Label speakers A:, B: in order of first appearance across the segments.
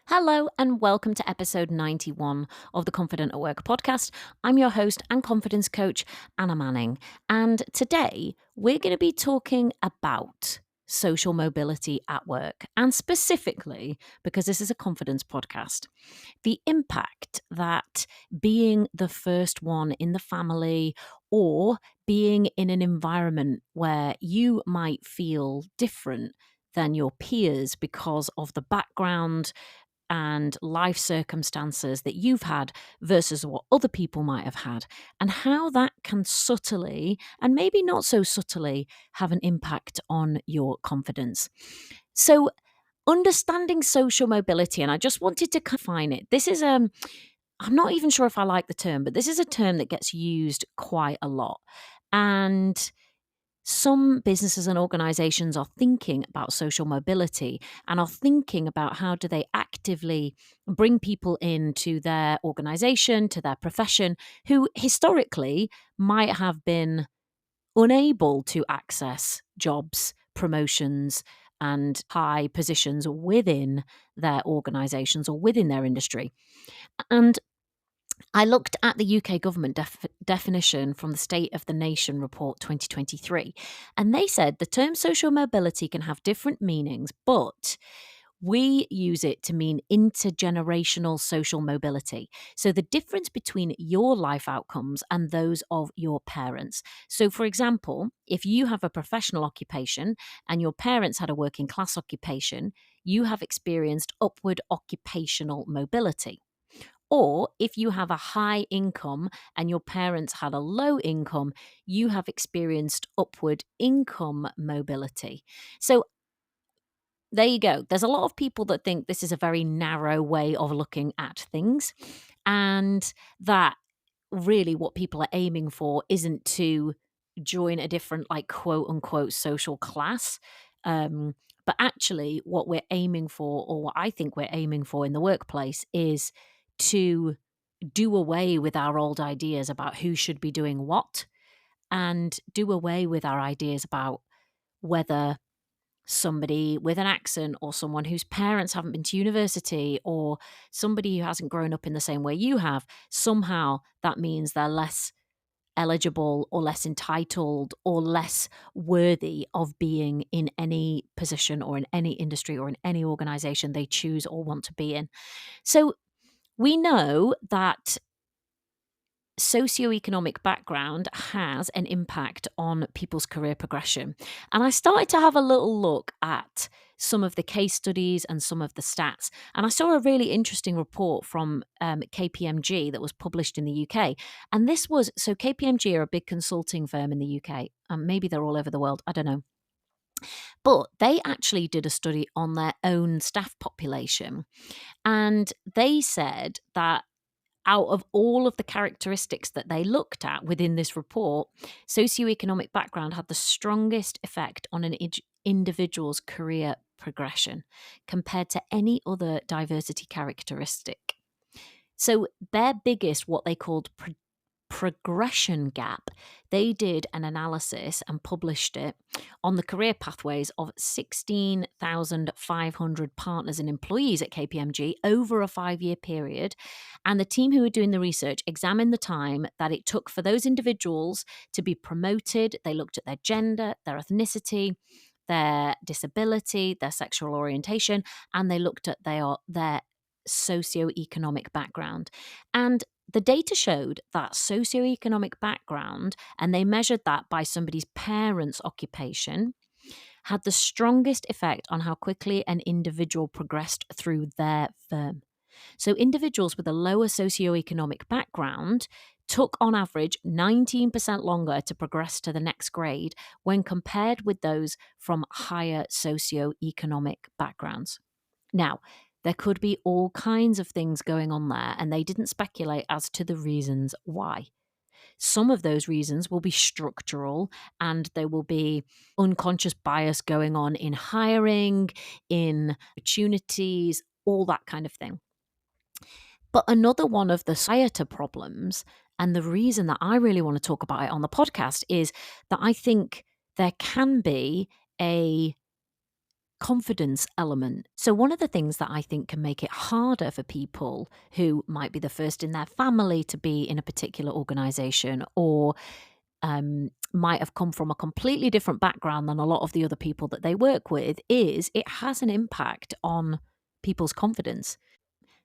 A: Hello and welcome to episode 91 of the Confident at Work podcast. I'm your host and confidence coach, Anna Manning. And today we're going to be talking about social mobility at work. And specifically, because this is a confidence podcast, the impact that being the first one in the family or being in an environment where you might feel different than your peers because of the background and life circumstances that you've had versus what other people might have had, and how that can subtly and maybe not so subtly have an impact on your confidence. So, understanding social mobility, and I just wanted to define it. This is I'm not even sure if I like the term, but this is a term that gets used quite a lot. And some businesses and organizations are thinking about social mobility and are thinking about how do they actively bring people into their organization, to their profession, who historically might have been unable to access jobs, promotions, and high positions within their organizations or within their industry. And I looked at the UK government definition from the State of the Nation report 2023, and they said the term social mobility can have different meanings, but we use it to mean intergenerational social mobility. So, the difference between your life outcomes and those of your parents. So, for example, if you have a professional occupation and your parents had a working class occupation, you have experienced upward occupational mobility. Or if you have a high income and your parents had a low income, you have experienced upward income mobility. So there you go. There's a lot of people that think this is a very narrow way of looking at things, and that really what people are aiming for isn't to join a different, like, quote unquote social class. But actually, what we're aiming for, or what I think we're aiming for in the workplace, is to do away with our old ideas about who should be doing what, and do away with our ideas about whether somebody with an accent or someone whose parents haven't been to university or somebody who hasn't grown up in the same way you have, somehow that means they're less eligible or less entitled or less worthy of being in any position or in any industry or in any organization they choose or want to be in. So we know that socioeconomic background has an impact on people's career progression. And I started to have a little look at some of the case studies and some of the stats. And I saw a really interesting report from KPMG that was published in the UK. And this was so KPMG are a big consulting firm in the UK. Maybe they're all over the world. I don't know. But they actually did a study on their own staff population. And they said that out of all of the characteristics that they looked at within this report, socioeconomic background had the strongest effect on an individual's career progression compared to any other diversity characteristic. So their biggest, what they called progression gap, they did an analysis and published it on the career pathways of 16,500 partners and employees at KPMG over a 5-year period. And the team who were doing the research examined the time that it took for those individuals to be promoted. They looked at their gender, their ethnicity, their disability, their sexual orientation, and they looked at their socioeconomic background. And the data showed that socioeconomic background, and they measured that by somebody's parents' occupation, had the strongest effect on how quickly an individual progressed through their firm. So, individuals with a lower socioeconomic background took on average 19% longer to progress to the next grade when compared with those from higher socioeconomic backgrounds. Now, there could be all kinds of things going on there, and they didn't speculate as to the reasons why. Some of those reasons will be structural, and there will be unconscious bias going on in hiring, in opportunities, all that kind of thing. But another one of the societal problems, and the reason that I really want to talk about it on the podcast, is that I think there can be a confidence element. So, one of the things that I think can make it harder for people who might be the first in their family to be in a particular organization, or might have come from a completely different background than a lot of the other people that they work with, is it has an impact on people's confidence.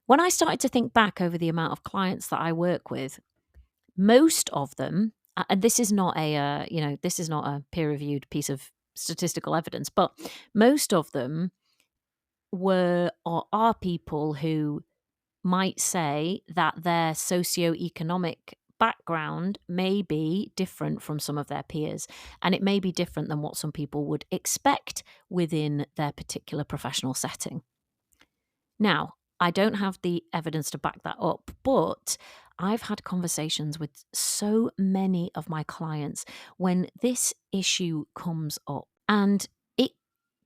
A: When I started to think back over the amount of clients that I work with, most of them, and this is not this is not a peer-reviewed piece of statistical evidence, but most of them were or are people who might say that their socioeconomic background may be different from some of their peers, and it may be different than what some people would expect within their particular professional setting. Now, I don't have the evidence to back that up, but I've had conversations with so many of my clients when this issue comes up, and it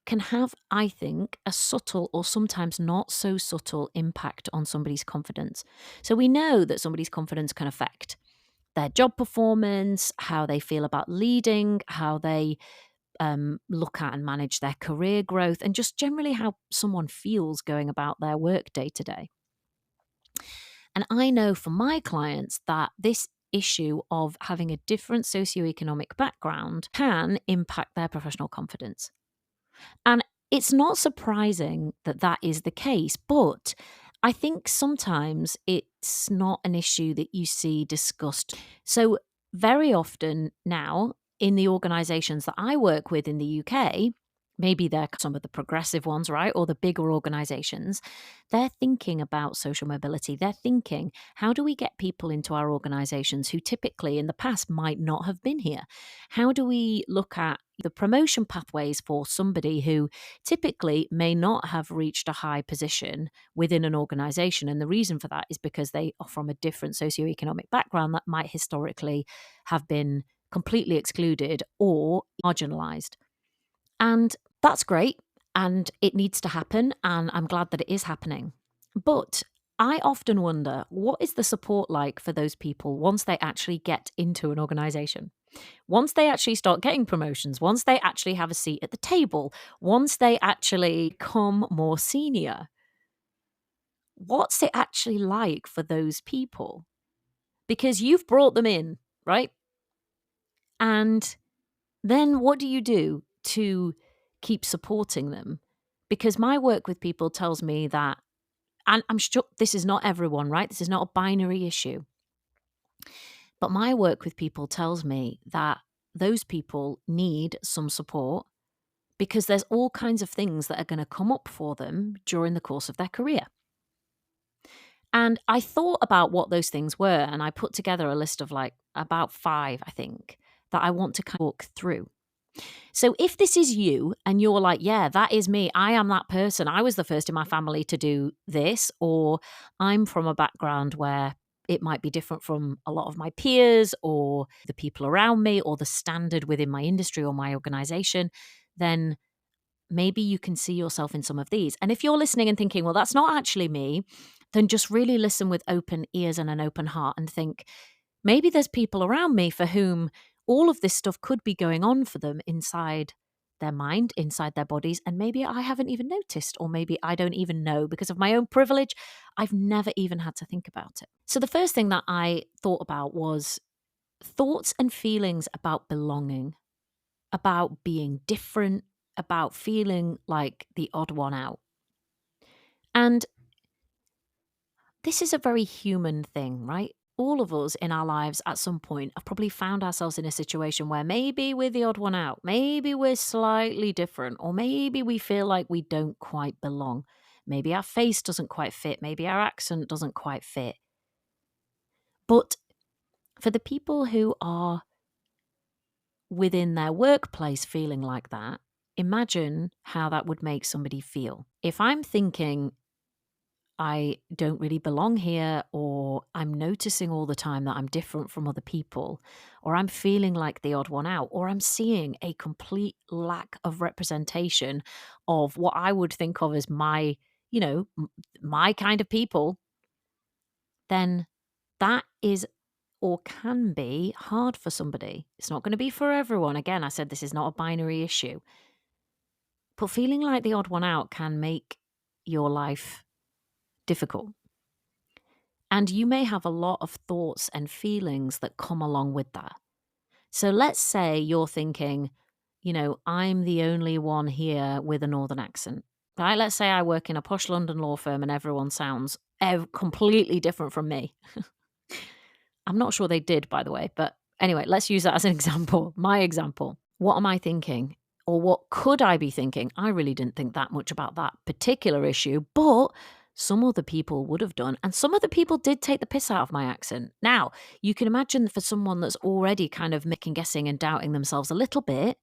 A: can have, I think, a subtle or sometimes not so subtle impact on somebody's confidence. So we know that somebody's confidence can affect their job performance, how they feel about leading, how they look at and manage their career growth, and just generally how someone feels going about their work day to day. And I know for my clients that this issue of having a different socioeconomic background can impact their professional confidence. And it's not surprising that that is the case, but I think sometimes it's not an issue that you see discussed. So, very often now in the organizations that I work with in the UK, maybe they're some of the progressive ones, right? Or the bigger organizations, they're thinking about social mobility. They're thinking, how do we get people into our organizations who typically in the past might not have been here? How do we look at the promotion pathways for somebody who typically may not have reached a high position within an organization? And the reason for that is because they are from a different socioeconomic background that might historically have been completely excluded or marginalized. And that's great. And it needs to happen. And I'm glad that it is happening. But I often wonder, what is the support like for those people once they actually get into an organization? Once they actually start getting promotions, once they actually have a seat at the table, once they actually become more senior, what's it actually like for those people? Because you've brought them in, right? And then what do you do to keep supporting them? Because my work with people tells me that, and I'm sure this is not everyone, right? This is not a binary issue. But my work with people tells me that those people need some support because there's all kinds of things that are going to come up for them during the course of their career. And I thought about what those things were, and I put together a list of like about 5, I think, that I want to kind of walk through. So if this is you and you're like, yeah, that is me, I am that person, I was the first in my family to do this, or I'm from a background where it might be different from a lot of my peers or the people around me or the standard within my industry or my organization, then maybe you can see yourself in some of these. And if you're listening and thinking, well, that's not actually me, then just really listen with open ears and an open heart and think, maybe there's people around me for whom all of this stuff could be going on for them inside their mind, inside their bodies, and maybe I haven't even noticed, or maybe I don't even know because of my own privilege. I've never even had to think about it. So the first thing that I thought about was thoughts and feelings about belonging, about being different, about feeling like the odd one out. And this is a very human thing, right? All of us in our lives at some point have probably found ourselves in a situation where maybe we're the odd one out, maybe we're slightly different, or maybe we feel like we don't quite belong. Maybe our face doesn't quite fit, maybe our accent doesn't quite fit. But for the people who are within their workplace feeling like that, imagine how that would make somebody feel. If I'm thinking, I don't really belong here, or I'm noticing all the time that I'm different from other people, or I'm feeling like the odd one out, or I'm seeing a complete lack of representation of what I would think of as my, my kind of people, then that is or can be hard for somebody. It's not going to be for everyone. Again, I said this is not a binary issue. But feeling like the odd one out can make your life difficult. And you may have a lot of thoughts and feelings that come along with that. So let's say you're thinking, I'm the only one here with a northern accent, right? Let's say I work in a posh London law firm and everyone sounds completely different from me. I'm not sure they did, by the way, but anyway, let's use that as an example. My example. What am I thinking? Or what could I be thinking? I really didn't think that much about that particular issue, but some other people would have done. And some other people did take the piss out of my accent. Now, you can imagine for someone that's already kind of making guessing and doubting themselves a little bit,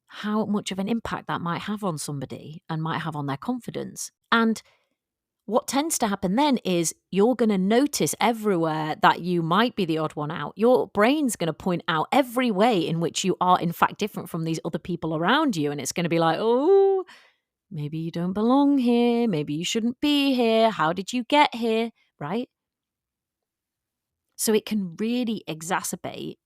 A: how much of an impact that might have on somebody and might have on their confidence. And what tends to happen then is you're going to notice everywhere that you might be the odd one out. Your brain's going to point out every way in which you are, in fact, different from these other people around you. And it's going to be like, oh, maybe you don't belong here. Maybe you shouldn't be here. How did you get here? Right? So it can really exacerbate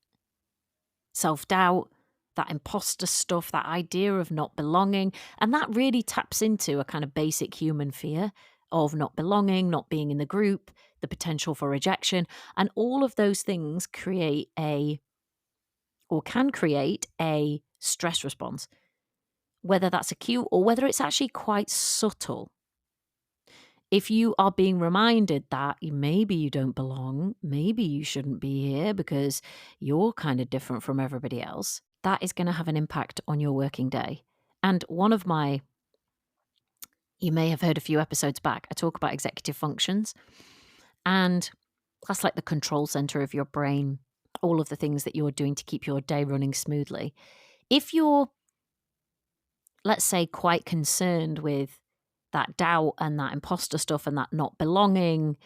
A: self-doubt, that imposter stuff, that idea of not belonging. And that really taps into a kind of basic human fear of not belonging, not being in the group, the potential for rejection. And all of those things can create a stress response, whether that's acute or whether it's actually quite subtle. If you are being reminded that maybe you don't belong, maybe you shouldn't be here because you're kind of different from everybody else, that is going to have an impact on your working day. And you may have heard a few episodes back, I talk about executive functions, and that's like the control center of your brain, all of the things that you're doing to keep your day running smoothly. If you're, let's say, quite concerned with that doubt and that imposter stuff and that not belonging,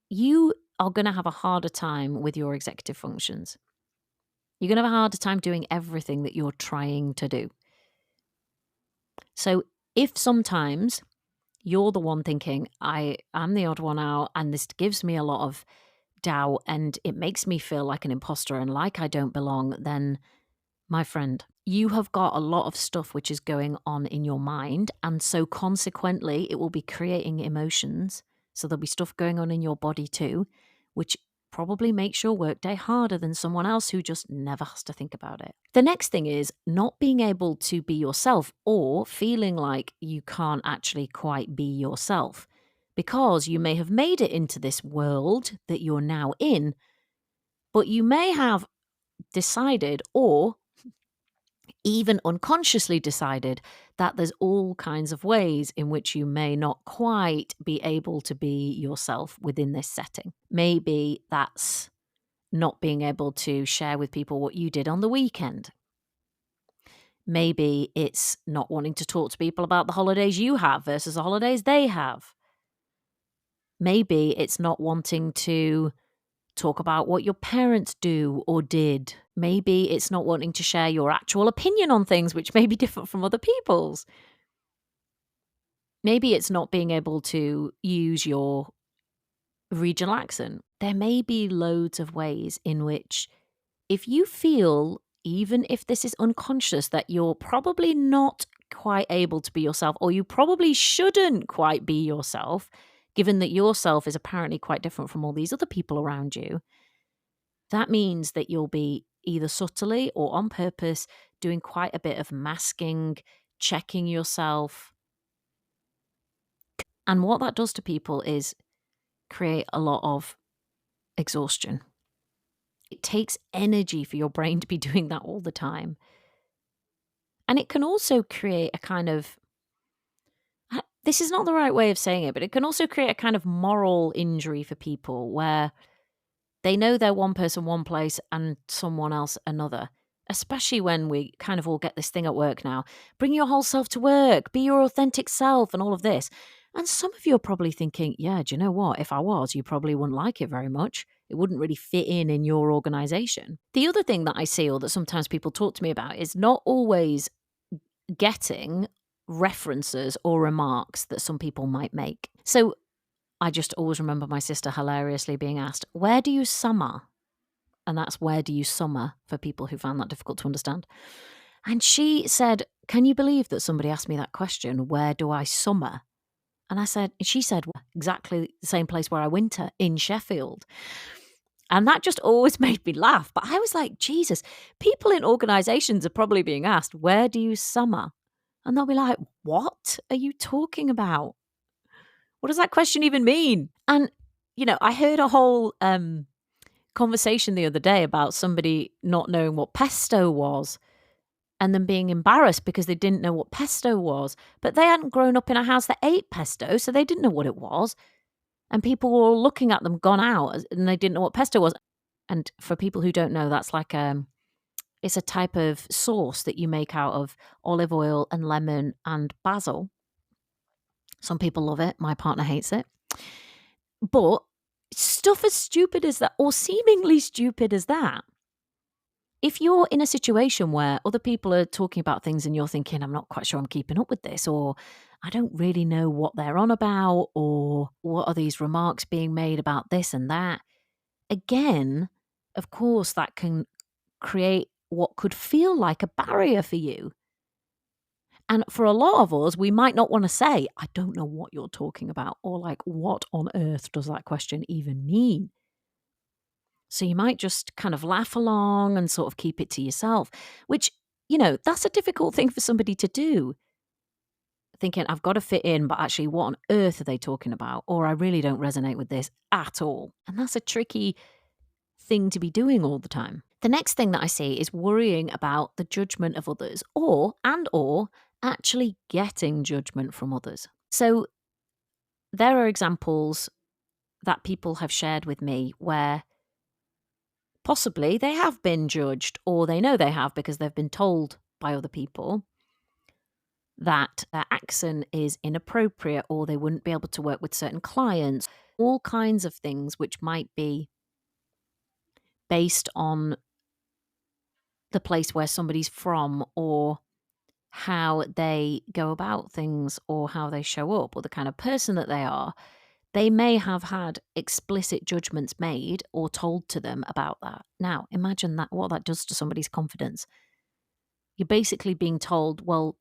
A: you are going to have a harder time with your executive functions. You're going to have a harder time doing everything that you're trying to do. So if sometimes you're the one thinking, I am the odd one out, and this gives me a lot of doubt and it makes me feel like an imposter and like I don't belong, then my friend, you have got a lot of stuff which is going on in your mind. And so consequently, it will be creating emotions. So there'll be stuff going on in your body too, which probably makes your workday harder than someone else who just never has to think about it. The next thing is not being able to be yourself or feeling like you can't actually quite be yourself because you may have made it into this world that you're now in, but you may have decided or even unconsciously decided that there's all kinds of ways in which you may not quite be able to be yourself within this setting. Maybe that's not being able to share with people what you did on the weekend. Maybe it's not wanting to talk to people about the holidays you have versus the holidays they have. Maybe it's not wanting to talk about what your parents do or did. Maybe it's not wanting to share your actual opinion on things, which may be different from other people's. Maybe it's not being able to use your regional accent. There may be loads of ways in which, if you feel, even if this is unconscious, that you're probably not quite able to be yourself, or you probably shouldn't quite be yourself, given that yourself is apparently quite different from all these other people around you, that means that you'll be either subtly or on purpose doing quite a bit of masking, checking yourself. And what that does to people is create a lot of exhaustion. It takes energy for your brain to be doing that all the time. And it can also create a kind of, this is not the right way of saying it, but it can also create a kind of moral injury for people where they know they're one person, one place, and someone else another. Especially when we kind of all get this thing at work now. Bring your whole self to work, be your authentic self, and all of this. And some of you are probably thinking, yeah, do you know what? If I was, you probably wouldn't like it very much. It wouldn't really fit in your organization. The other thing that I see, or that sometimes people talk to me about, is not always getting references or remarks that some people might make. So I just always remember my sister hilariously being asked, where do you summer? And that's where do you summer for people who found that difficult to understand. And she said, can you believe that somebody asked me that question? Where do I summer? And she said, well, exactly the same place where I winter, in Sheffield. And that just always made me laugh. But I was like, Jesus, people in organizations are probably being asked, where do you summer? And they'll be like, what are you talking about? What does that question even mean? And, I heard a whole conversation the other day about somebody not knowing what pesto was and then being embarrassed because they didn't know what pesto was. But they hadn't grown up in a house that ate pesto, so they didn't know what it was. And people were all looking at them, gone out, and they didn't know what pesto was. And for people who don't know, that's like it's a type of sauce that you make out of olive oil and lemon and basil. Some people love it. My partner hates it. But stuff as stupid as that, or seemingly stupid as that, if you're in a situation where other people are talking about things and you're thinking, I'm not quite sure I'm keeping up with this, or I don't really know what they're on about, or what are these remarks being made about this and that, again, of course, that can create what could feel like a barrier for you. And for a lot of us, we might not want to say, I don't know what you're talking about, or like, what on earth does that question even mean? So you might just kind of laugh along and sort of keep it to yourself, which, that's a difficult thing for somebody to do. Thinking, I've got to fit in, but actually, what on earth are they talking about? Or I really don't resonate with this at all. And that's a tricky thing to be doing all the time. The next thing that I see is worrying about the judgment of others or actually getting judgment from others. So there are examples that people have shared with me where possibly they have been judged, or they know they have because they've been told by other people that their accent is inappropriate, or they wouldn't be able to work with certain clients, all kinds of things which might be based on the place where somebody's from, or how they go about things, or how they show up, or the kind of person that they are. They may have had explicit judgments made or told to them about that. Now, imagine what that does to somebody's confidence. You're basically being told, well,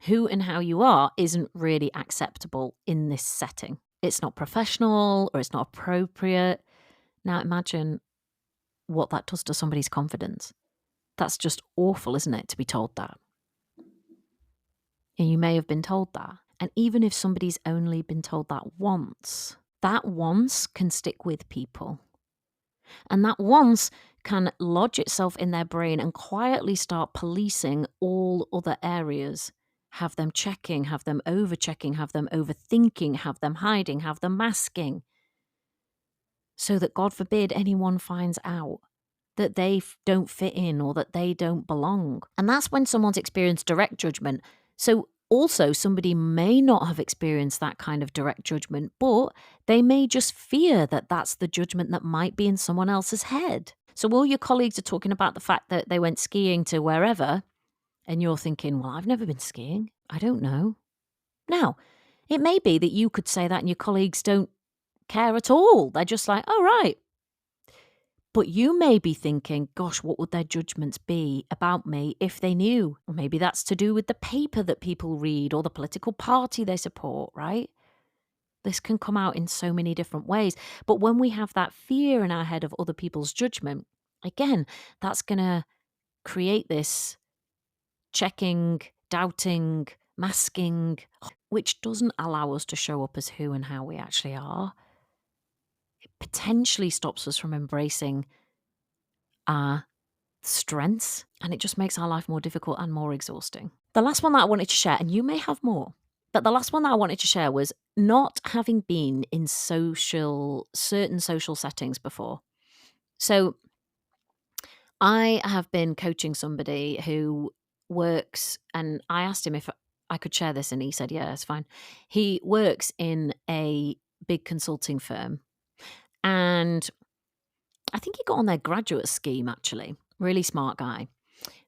A: who and how you are isn't really acceptable in this setting. It's not professional, or it's not appropriate. Now, imagine what that does to somebody's confidence. That's just awful, isn't it, to be told that? And you may have been told that. And even if somebody's only been told that once can stick with people. And that once can lodge itself in their brain and quietly start policing all other areas. Have them checking, have them overchecking, have them overthinking, have them hiding, have them masking. So that, God forbid, anyone finds out that they don't fit in or that they don't belong. And that's when someone's experienced direct judgment. So also, somebody may not have experienced that kind of direct judgment, but they may just fear that that's the judgment that might be in someone else's head. So all your colleagues are talking about the fact that they went skiing to wherever, and you're thinking, well, I've never been skiing. I don't know. Now, it may be that you could say that and your colleagues don't care at all. They're just like, oh, right. But you may be thinking, gosh, what would their judgments be about me if they knew? Or maybe that's to do with the paper that people read or the political party they support, right? This can come out in so many different ways. But when we have that fear in our head of other people's judgment, again, that's going to create this checking, doubting, masking, which doesn't allow us to show up as who and how we actually are. It potentially stops us from embracing our strengths, and it just makes our life more difficult and more exhausting. The last one that I wanted to share, and you may have more, but the last one that I wanted to share was not having been in certain social settings before. So I have been coaching somebody who works, and I asked him if I could share this, and he said, yeah, it's fine. He works in a big consulting firm, and I think he got on their graduate scheme, actually. Really smart guy.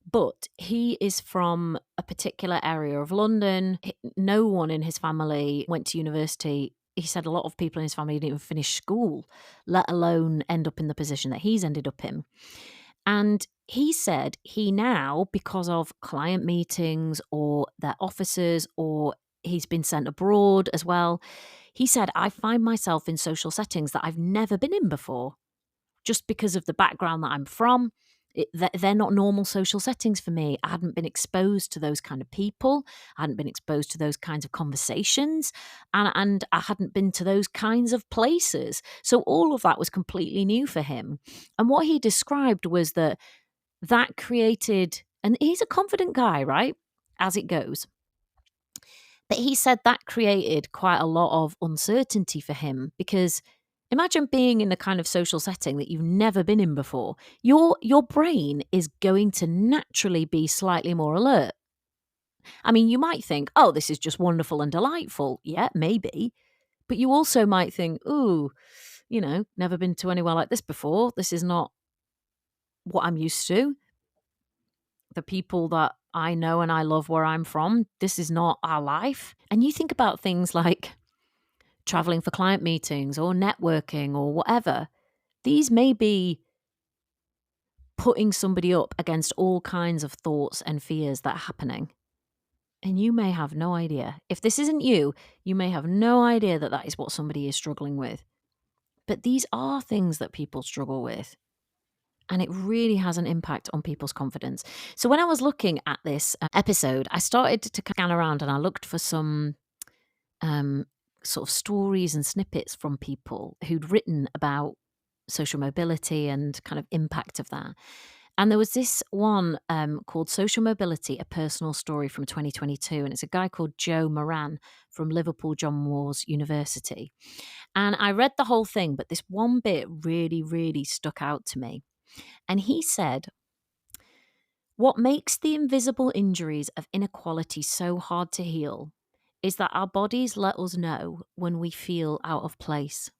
A: But he is from a particular area of London. No one in his family went to university. He said a lot of people in his family didn't even finish school, let alone end up in the position that he's ended up in. And he said he now, because of client meetings or their offices, or he's been sent abroad as well, he said, I find myself in social settings that I've never been in before, just because of the background that I'm from. They're not normal social settings for me. I hadn't been exposed to those kind of people. I hadn't been exposed to those kinds of conversations, and I hadn't been to those kinds of places. So all of that was completely new for him. And what he described was that created, and he's a confident guy, right? As it goes. But he said that created quite a lot of uncertainty for him, because imagine being in a kind of social setting that you've never been in before. Your brain is going to naturally be slightly more alert. I mean, you might think, oh, this is just wonderful and delightful. Yeah, maybe. But you also might think, ooh, never been to anywhere like this before. This is not what I'm used to. The people that I know and I love where I'm from, this is not our life. And you think about things like traveling for client meetings or networking or whatever. These may be putting somebody up against all kinds of thoughts and fears that are happening. And you may have no idea. If this isn't you, you may have no idea that that is what somebody is struggling with. But these are things that people struggle with. And it really has an impact on people's confidence. So when I was looking at this episode, I started to scan around and I looked for some sort of stories and snippets from people who'd written about social mobility and kind of impact of that. And there was this one called Social Mobility, a Personal Story from 2022. And it's a guy called Joe Moran from Liverpool John Moores University. And I read the whole thing, but this one bit really, really stuck out to me. And he said, what makes the invisible injuries of inequality so hard to heal is that our bodies let us know when we feel out of place.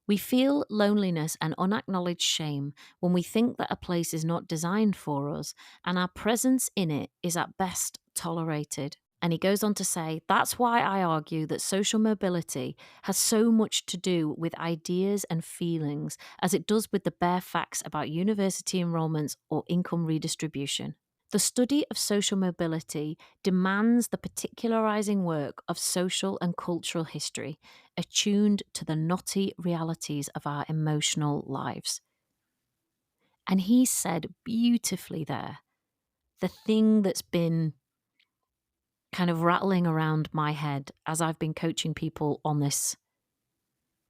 A: We feel loneliness and unacknowledged shame when we think that a place is not designed for us and our presence in it is at best tolerated. And he goes on to say, that's why I argue that social mobility has so much to do with ideas and feelings as it does with the bare facts about university enrollments or income redistribution. The study of social mobility demands the particularizing work of social and cultural history, attuned to the knotty realities of our emotional lives. And he said beautifully there, the thing that's been kind of rattling around my head as I've been coaching people on this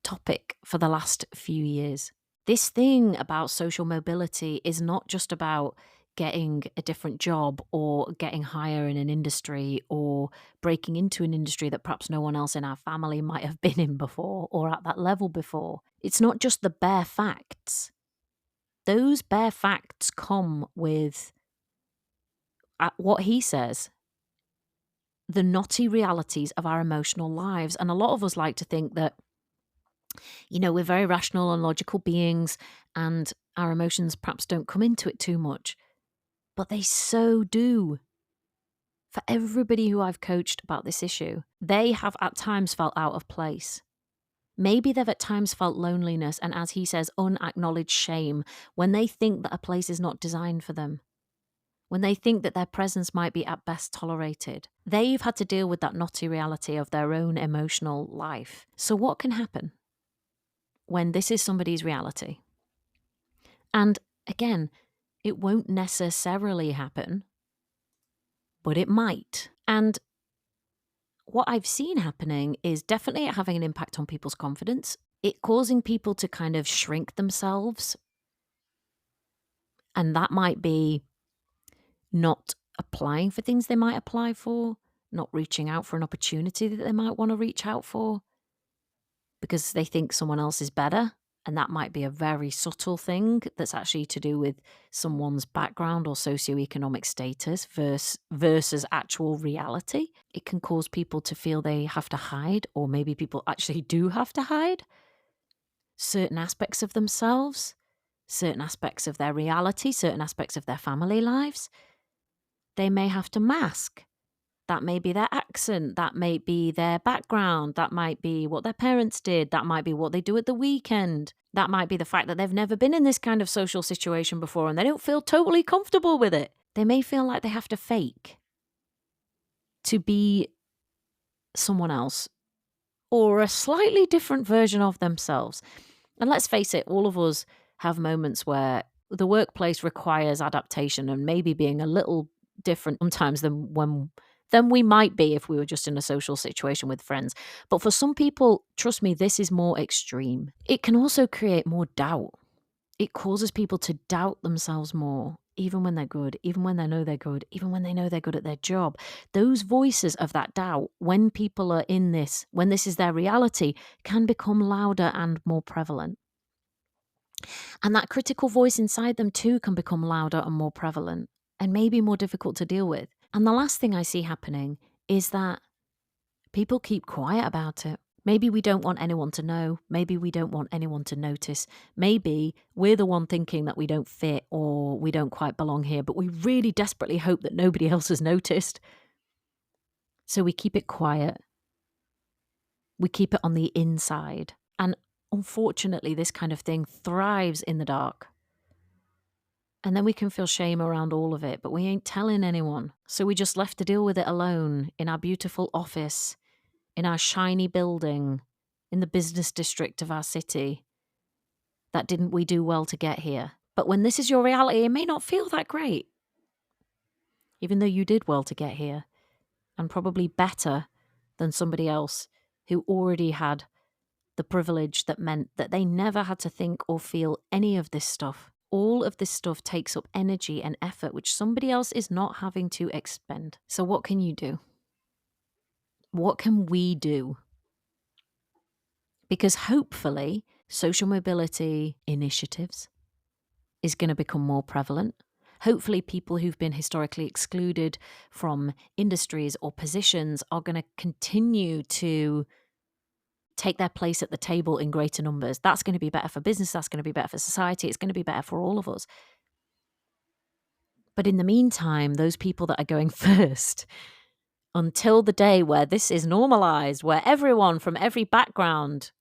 A: topic for the last few years. This thing about social mobility is not just about getting a different job or getting higher in an industry or breaking into an industry that perhaps no one else in our family might have been in before or at that level before. It's not just the bare facts. Those bare facts come with, what he says, the knotty realities of our emotional lives. And a lot of us like to think that, we're very rational and logical beings and our emotions perhaps don't come into it too much. But they so do. For everybody who I've coached about this issue, they have at times felt out of place. Maybe they've at times felt loneliness and, as he says, unacknowledged shame when they think that a place is not designed for them, when they think that their presence might be at best tolerated. They've had to deal with that knotty reality of their own emotional life. So what can happen when this is somebody's reality? And again, it won't necessarily happen, but it might. And what I've seen happening is definitely having an impact on people's confidence, it causing people to kind of shrink themselves. And that might be not applying for things they might apply for, not reaching out for an opportunity that they might want to reach out for because they think someone else is better. And that might be a very subtle thing that's actually to do with someone's background or socioeconomic status versus actual reality. It can cause people to feel they have to hide, or maybe people actually do have to hide certain aspects of themselves, certain aspects of their reality, certain aspects of their family lives. They may have to mask That may be their accent. That may be their background. That might be what their parents did. That might be what they do at the weekend. That might be the fact that they've never been in this kind of social situation before and they don't feel totally comfortable with it. They may feel like they have to fake to be someone else or a slightly different version of themselves. And let's face it, all of us have moments where the workplace requires adaptation and maybe being a little different sometimes than we might be if we were just in a social situation with friends. But for some people, trust me, this is more extreme. It can also create more doubt. It causes people to doubt themselves more, even when they're good, even when they know they're good, even when they know they're good at their job. Those voices of that doubt, when people are in this, when this is their reality, can become louder and more prevalent. And that critical voice inside them too can become louder and more prevalent and maybe more difficult to deal with. And the last thing I see happening is that people keep quiet about it. Maybe we don't want anyone to know. Maybe we don't want anyone to notice. Maybe we're the one thinking that we don't fit or we don't quite belong here, but we really desperately hope that nobody else has noticed. So we keep it quiet. We keep it on the inside. And unfortunately, this kind of thing thrives in the dark. And then we can feel shame around all of it, but we ain't telling anyone. So we just left to deal with it alone in our beautiful office, in our shiny building, in the business district of our city. That didn't we do well to get here? But when this is your reality, it may not feel that great. Even though you did well to get here, and probably better than somebody else who already had the privilege that meant that they never had to think or feel any of this stuff. All of this stuff takes up energy and effort, which somebody else is not having to expend. So what can you do? What can we do? Because hopefully, social mobility initiatives is going to become more prevalent. Hopefully, people who've been historically excluded from industries or positions are going to continue to take their place at the table in greater numbers. That's going to be better for business. That's going to be better for society. It's going to be better for all of us. But in the meantime, those people that are going first, until the day where this is normalized, where everyone from every background,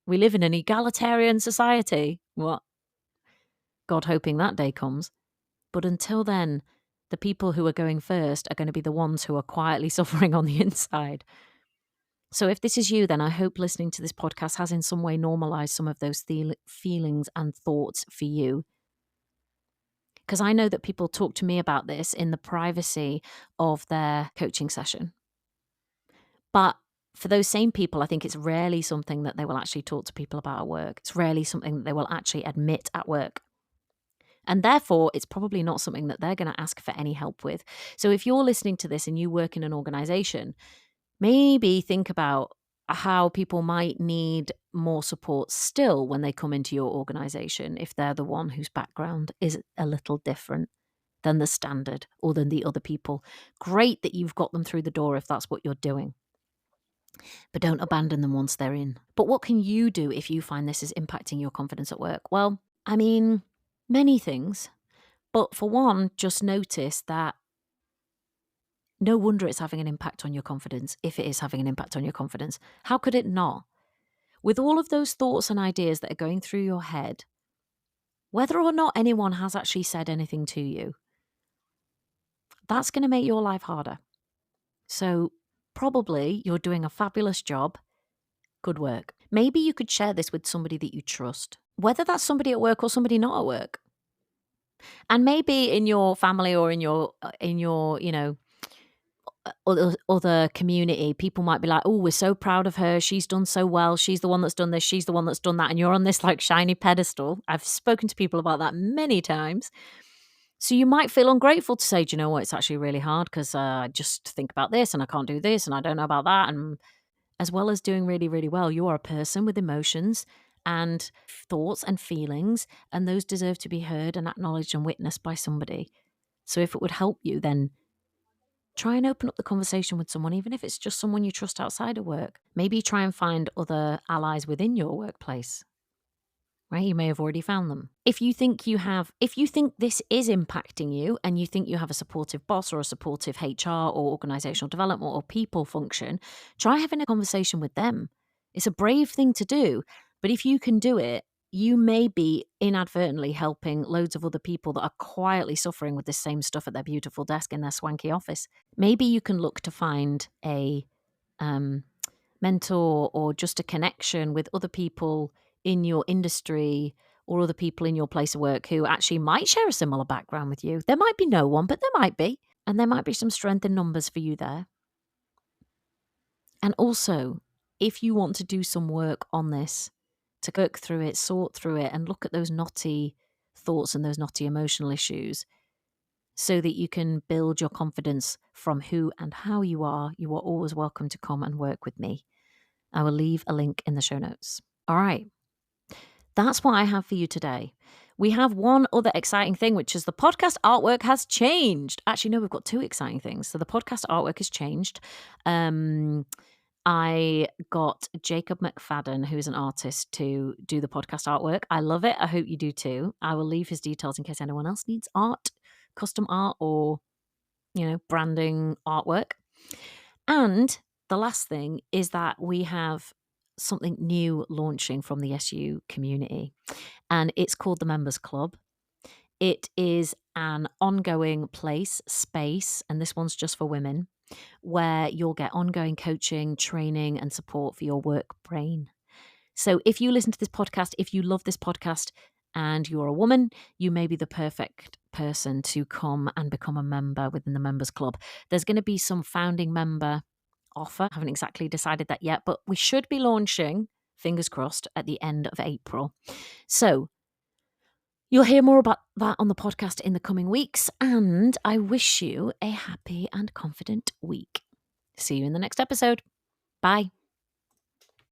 A: we live in an egalitarian society. What? God hoping that day comes. But until then, the people who are going first are going to be the ones who are quietly suffering on the inside. So if this is you, then I hope listening to this podcast has in some way normalized some of those feelings and thoughts for you. Because I know that people talk to me about this in the privacy of their coaching session. But for those same people, I think it's rarely something that they will actually talk to people about at work. It's rarely something that they will actually admit at work. And therefore, it's probably not something that they're going to ask for any help with. So if you're listening to this and you work in an organization, maybe think about how people might need more support still when they come into your organization if they're the one whose background is a little different than the standard or than the other people. Great that you've got them through the door if that's what you're doing. But don't abandon them once they're in. But what can you do if you find this is impacting your confidence at work? Well, I mean, many things. But for one, just notice that no wonder it's having an impact on your confidence, if it is having an impact on your confidence. How could it not? With all of those thoughts and ideas that are going through your head, whether or not anyone has actually said anything to you, that's going to make your life harder. So probably you're doing a fabulous job. Good work. Maybe you could share this with somebody that you trust, whether that's somebody at work or somebody not at work. And maybe in your family or in your other community, people might be like, oh, we're so proud of her. She's done so well. She's the one that's done this. She's the one that's done that. And you're on this like shiny pedestal. I've spoken to people about that many times. So you might feel ungrateful to say, do you know what? It's actually really hard because I just think about this and I can't do this and I don't know about that. And as well as doing really, really well, you are a person with emotions and thoughts and feelings, and those deserve to be heard and acknowledged and witnessed by somebody. So if it would help you, then try and open up the conversation with someone, even if it's just someone you trust outside of work. Maybe try and find other allies within your workplace. right? You may have already found them. If you think this is impacting you and you think you have a supportive boss or a supportive HR or organizational development or people function, try having a conversation with them. It's a brave thing to do, but if you can do it, you may be inadvertently helping loads of other people that are quietly suffering with this same stuff at their beautiful desk in their swanky office. Maybe you can look to find a mentor or just a connection with other people in your industry or other people in your place of work who actually might share a similar background with you. There might be no one, but there might be. And there might be some strength in numbers for you there. And also, if you want to do some work on this, to work through it, sort through it, and look at those knotty thoughts and those knotty emotional issues so that you can build your confidence from who and how you are always welcome to come and work with me. I will leave a link in the show notes. All right. That's what I have for you today. We have one other exciting thing, which is the podcast artwork has changed. Actually, no, we've got two exciting things. So the podcast artwork has changed. I got Jacob McFadden, who is an artist, to do the podcast artwork. I love it. I hope you do too. I will leave his details in case anyone else needs art, custom art, or, branding artwork. And the last thing is that we have something new launching from the SU community, and it's called the Members Club. It is an ongoing space, and this one's just for women, where you'll get ongoing coaching, training, and support for your work brain. So if you listen to this podcast, if you love this podcast and you're a woman, you may be the perfect person to come and become a member within the Members Club. There's going to be some founding member offer. I haven't exactly decided that yet, but we should be launching, fingers crossed, at the end of April. So you'll hear more about that on the podcast in the coming weeks, and I wish you a happy and confident week. See you in the next episode. Bye.